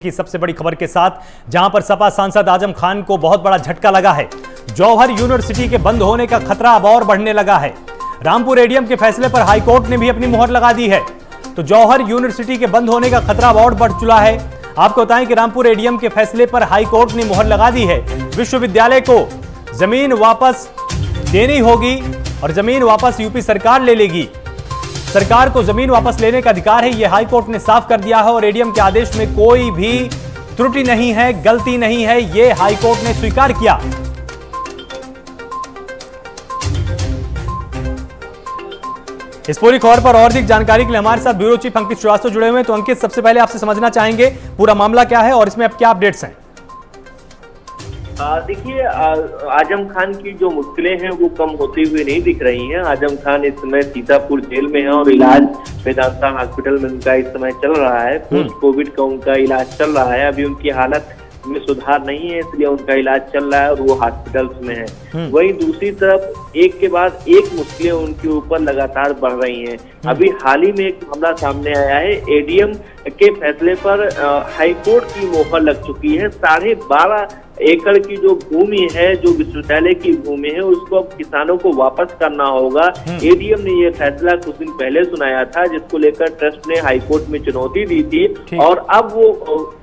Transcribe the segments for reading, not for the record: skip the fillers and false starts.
की सबसे बड़ी खबर के साथ, जहां पर सपा सांसद आजम खान को बहुत बड़ा झटका लगा है। जौहर यूनिवर्सिटी के बंद होने का खतरा अब और बढ़ने लगा है। रामपुर एडीएम के फैसले पर हाईकोर्ट ने भी अपनी मुहर लगा दी है, तो जौहर यूनिवर्सिटी के बंद होने का खतरा अब और बढ़ चुका है। आपको बताएं कि रामपुर एडीएम के फैसले पर हाईकोर्ट ने मुहर लगा दी है। विश्वविद्यालय को जमीन वापस देनी होगी और जमीन वापस यूपी सरकार ले लेगी। सरकार को जमीन वापस लेने का अधिकार है, यह हाईकोर्ट ने साफ कर दिया है और एडीएम के आदेश में कोई भी त्रुटि नहीं है, गलती नहीं है, यह हाईकोर्ट ने स्वीकार किया। इस पूरी खबर पर और अधिक जानकारी के लिए हमारे साथ ब्यूरो चीफ अंकित श्रीवास्तव जुड़े हुए हैं। तो अंकित, सबसे पहले आपसे समझना चाहेंगे पूरा मामला क्या है और इसमें अब क्या अपडेट्स हैं? देखिए, आजम खान की जो मुश्किलें हैं वो कम होती हुई नहीं दिख रही हैं। आजम खान इस समय सीतापुर जेल में है और इलाज वेदांता हॉस्पिटल में उनका इस समय चल रहा है। पोस्ट कोविड का उनका इलाज चल रहा है। अभी उनकी हालत में सुधार नहीं है, इसलिए उनका इलाज चल रहा है और वो हॉस्पिटल्स में है। वहीं दूसरी तरफ एक के बाद एक मुश्किलें उनके ऊपर लगातार बढ़ रही हैं। अभी हाल ही में एक मामला सामने आया है। एडीएम के फैसले पर हाईकोर्ट की मोहर लग चुकी है। 12.5 एकड़ की जो भूमि है, जो विश्वविद्यालय की भूमि है, उसको अब किसानों को वापस करना होगा। एडीएम ने ये फैसला कुछ दिन पहले सुनाया था, जिसको लेकर ट्रस्ट ने हाईकोर्ट में चुनौती दी थी और अब वो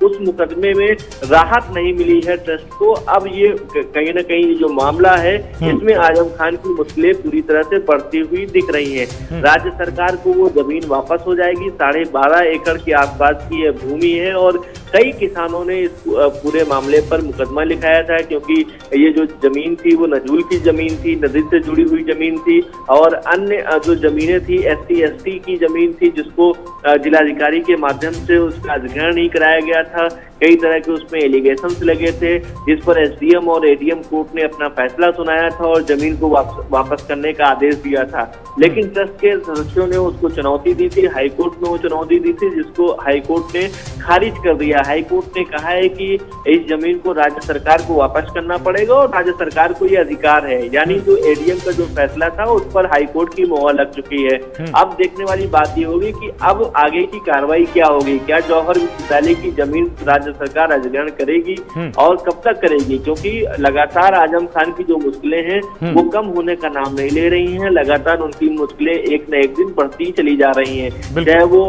उस मुकदमे में राहत नहीं मिली है ट्रस्ट को। अब ये कहीं ना कहीं जो मामला है, इसमें आजम खान की मुश्किलें पूरी तरह से बढ़ती हुई दिख रही हैं। राज्य सरकार को वो जमीन वापस हो जाएगी। 12.5 एकड़ के आसपास की ये भूमि है और कई किसानों ने इस पूरे मामले पर मुकदमा लिखाया था, क्योंकि ये जो जमीन थी वो नजूल की जमीन थी, नदी से जुड़ी हुई जमीन थी और अन्य जो जमीनें थी SC/ST की जमीन थी, जिसको जिलाधिकारी के माध्यम से उसका अधिग्रहण नहीं कराया गया था। कई तरह के उसमें एलिगेशंस लगे थे, जिस पर SDM और ADM कोर्ट ने अपना फैसला सुनाया था और जमीन को वापस करने का आदेश दिया था। लेकिन ट्रस्ट के सदस्यों ने उसको चुनौती दी थी, हाईकोर्ट में वो चुनौती दी थी, जिसको हाईकोर्ट ने खारिज कर दिया। हाईकोर्ट ने कहा है कि इस जमीन को राज्य सरकार को वापस करना पड़ेगा और राज्य सरकार को ये अधिकार है। यानी जो एडीएम का जो फैसला था उस पर हाईकोर्ट की मोहर लग चुकी है। अब देखने वाली बात ये होगी कि अब आगे की कार्रवाई क्या होगी। क्या जौहर विश्वविद्यालय की जमीन राज्य सरकार अधिग्रहण करेगी और कब तक करेगी? क्योंकि लगातार आजम खान की जो मुश्किलें हैं वो कम होने का नाम नहीं ले रही हैं। लगातार उनकी मुश्किलें एक न एक दिन बढ़ती चली जा रही हैं। चाहे वो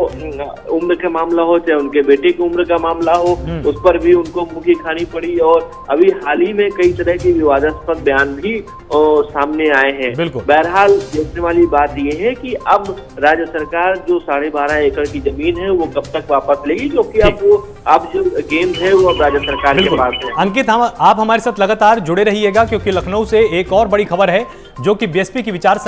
उम्र का मामला हो, चाहे उनके बेटे की उम्र का मामला हो, उस पर भी उनको मुँह खानी पड़ी और अभी हाल ही में कई तरह के विवादास्पद बयान भी सामने आए हैं। बहरहाल देखने वाली बात यह है कि अब राज्य सरकार जो 12.5 एकड़ की जमीन है वो कब तक वापस लेगी, क्योंकि अब जो गेम है वो अब राज्य सरकार के पास है। अंकित, आप हमारे साथ लगातार जुड़े रहिएगा, क्योंकि लखनऊ से एक और बड़ी खबर है जो कि बीएसपी की विचार